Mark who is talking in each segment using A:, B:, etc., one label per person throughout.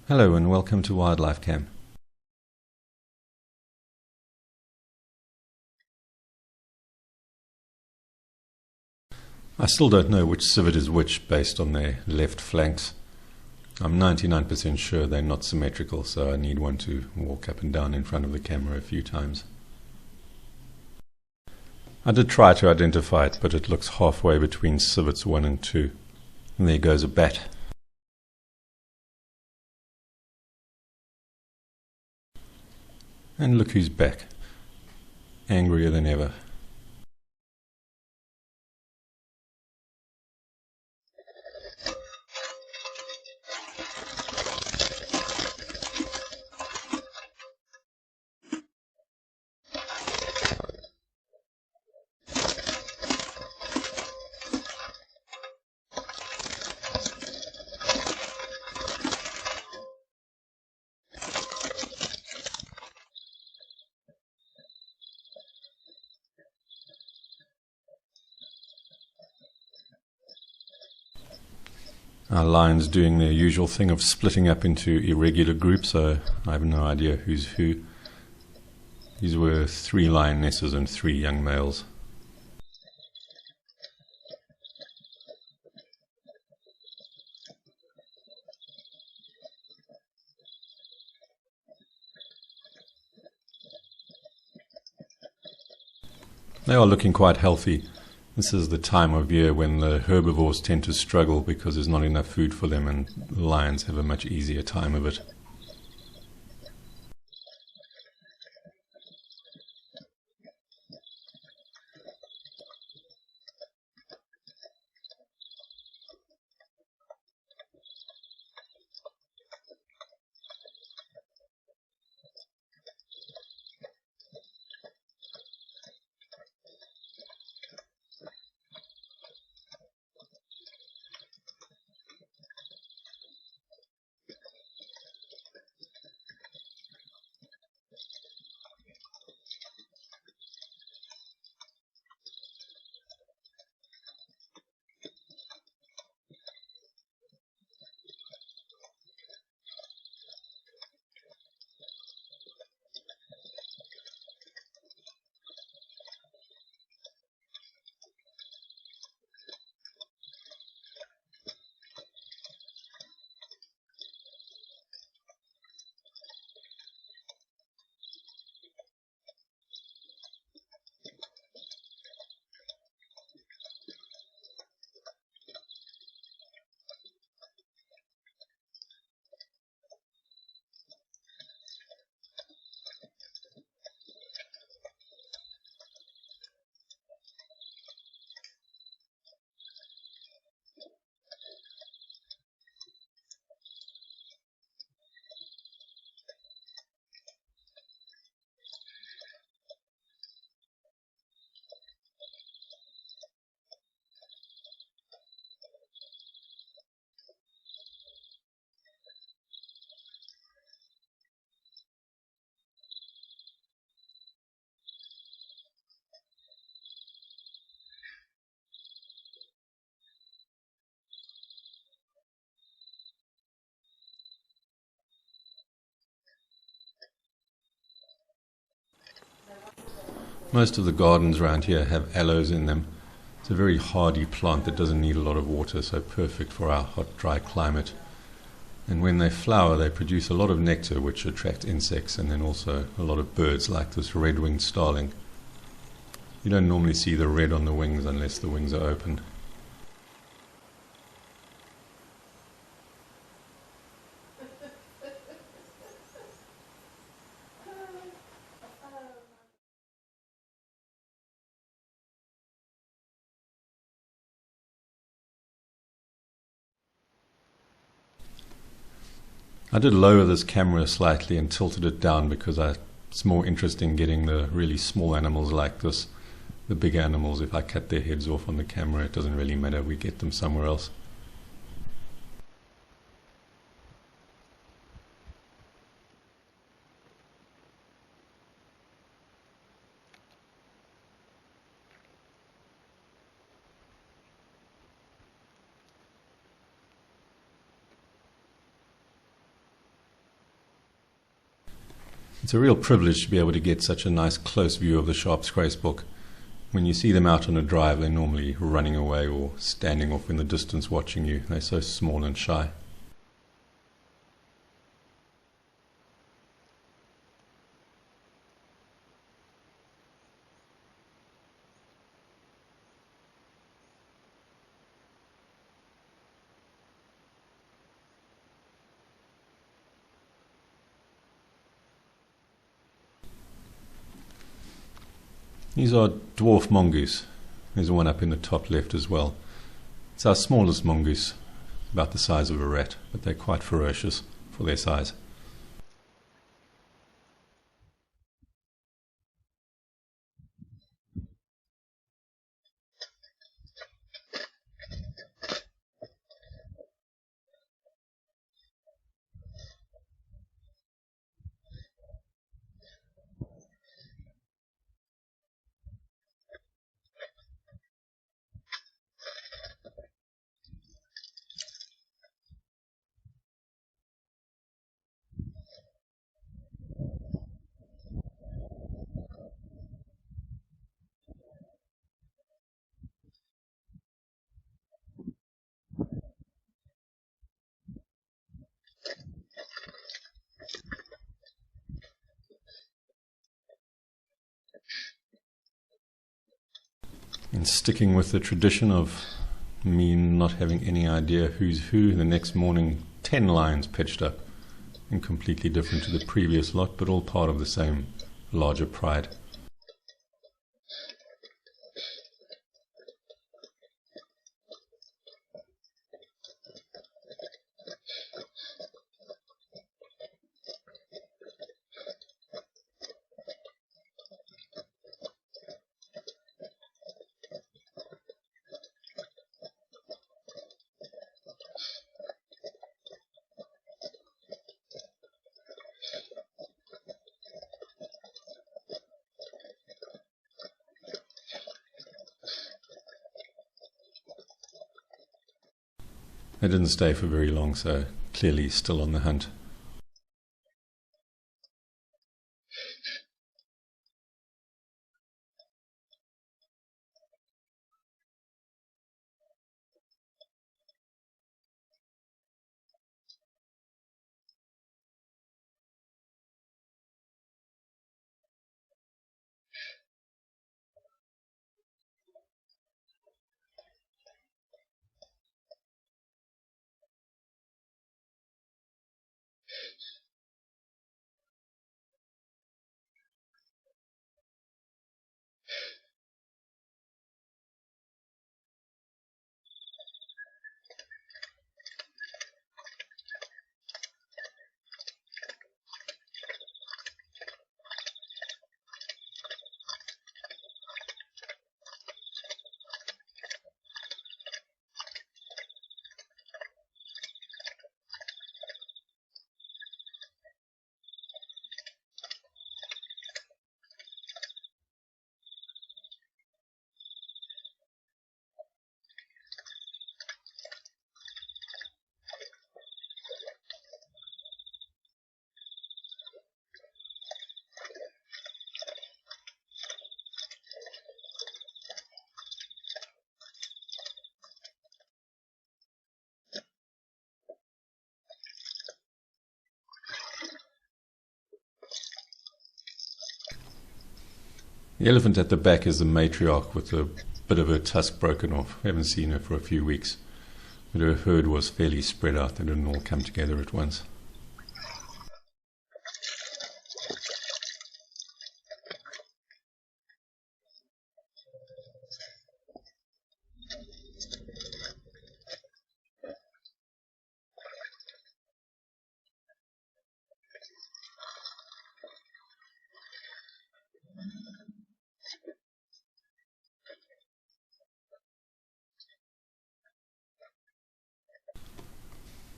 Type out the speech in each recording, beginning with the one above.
A: Hello and welcome to Wildlife Cam. I still don't know which civet is which based on their left flanks. I'm 99% sure they're not symmetrical, so I need one to walk up and down in front of the camera a few times. I did try to identify it, but it looks halfway between civets 1 and 2. And there goes a bat. And look who's back. Angrier than ever. Our lions doing their usual thing of splitting up into irregular groups, so I have no idea who's who. These were 3 lionesses and 3 young males. They are looking quite healthy. This is the time of year when the herbivores tend to struggle because there's not enough food for them, and the lions have a much easier time of it. Most of the gardens around here have aloes in them. It's a very hardy plant that doesn't need a lot of water, so perfect for our hot, dry climate. And when they flower, they produce a lot of nectar, which attracts insects and then also a lot of birds, like this red-winged starling. You don't normally see the red on the wings unless the wings are open. I did lower this camera slightly and tilted it down because it's more interesting getting the really small animals like this. The big animals, if I cut their heads off on the camera, it doesn't really matter, we get them somewhere else. It's a real privilege to be able to get such a nice close view of the Sharp's gracebook. When you see them out on a drive, they're normally running away or standing off in the distance watching you. They're so small and shy. These are dwarf mongoose. There's one up in the top left as well. It's our smallest mongoose, about the size of a rat, but they're quite ferocious for their size. And sticking with the tradition of me not having any idea who's who, the next morning 10 lions pitched up, and completely different to the previous lot, but all part of the same larger pride. They didn't stay for very long, so clearly still on the hunt. The elephant at the back is the matriarch with a bit of her tusk broken off. We haven't seen her for a few weeks, but her herd was fairly spread out. They didn't all come together at once.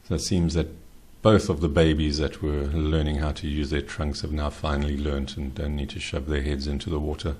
A: So it seems that both of the babies that were learning how to use their trunks have now finally learnt and don't need to shove their heads into the water.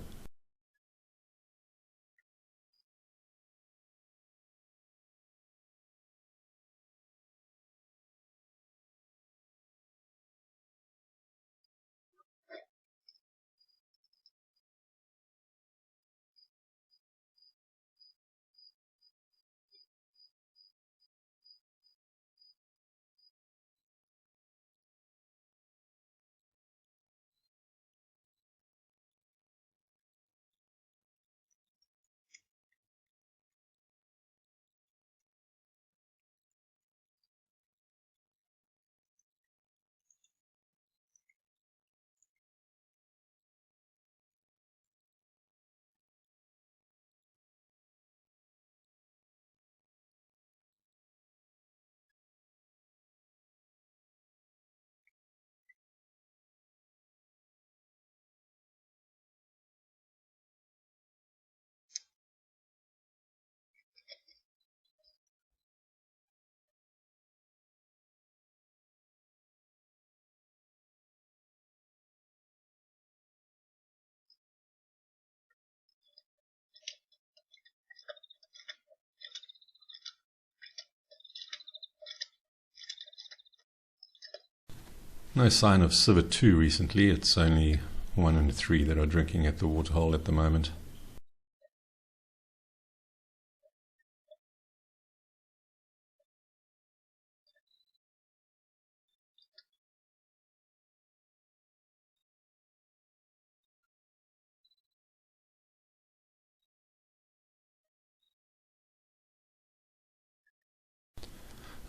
A: No sign of civet 2 recently. It's only 1 and 3 that are drinking at the waterhole at the moment.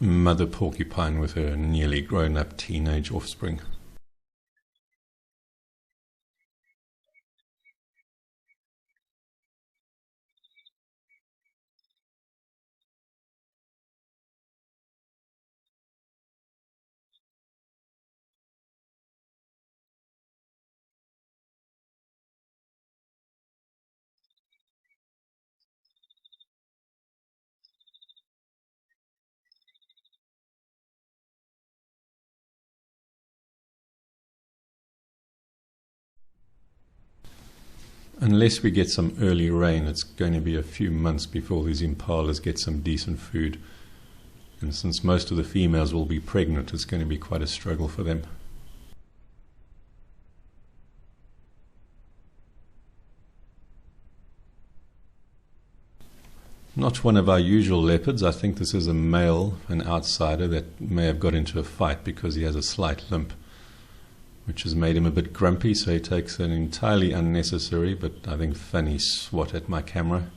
A: Mother porcupine with her nearly grown-up teenage offspring. Unless we get some early rain, it's going to be a few months before these impalas get some decent food. And since most of the females will be pregnant, it's going to be quite a struggle for them. Not one of our usual leopards. I think this is a male, an outsider, that may have got into a fight because he has a slight limp, which has made him a bit grumpy, so he takes an entirely unnecessary but I think funny swat at my camera.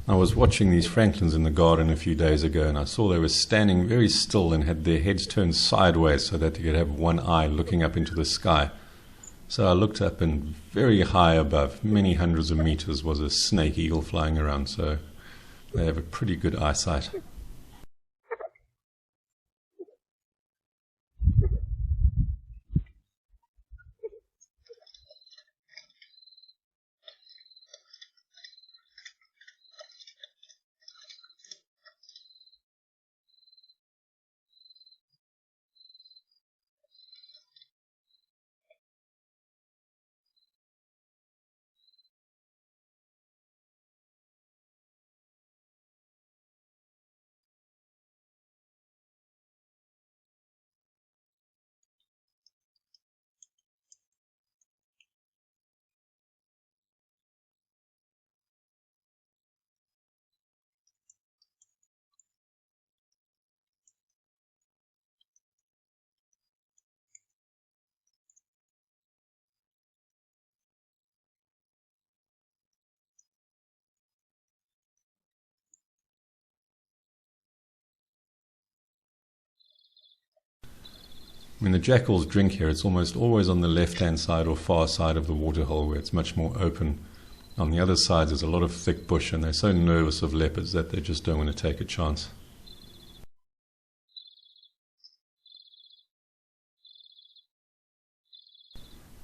A: I was watching these francolins in the garden a few days ago, and I saw they were standing very still and had their heads turned sideways so that they could have one eye looking up into the sky. So I looked up, and very high above, many hundreds of meters, was a snake eagle flying around, so they have a pretty good eyesight. When the jackals drink here, it's almost always on the left-hand side or far side of the waterhole where it's much more open. On the other side, there's a lot of thick bush, and they're so nervous of leopards that they just don't want to take a chance.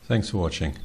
A: Thanks for watching.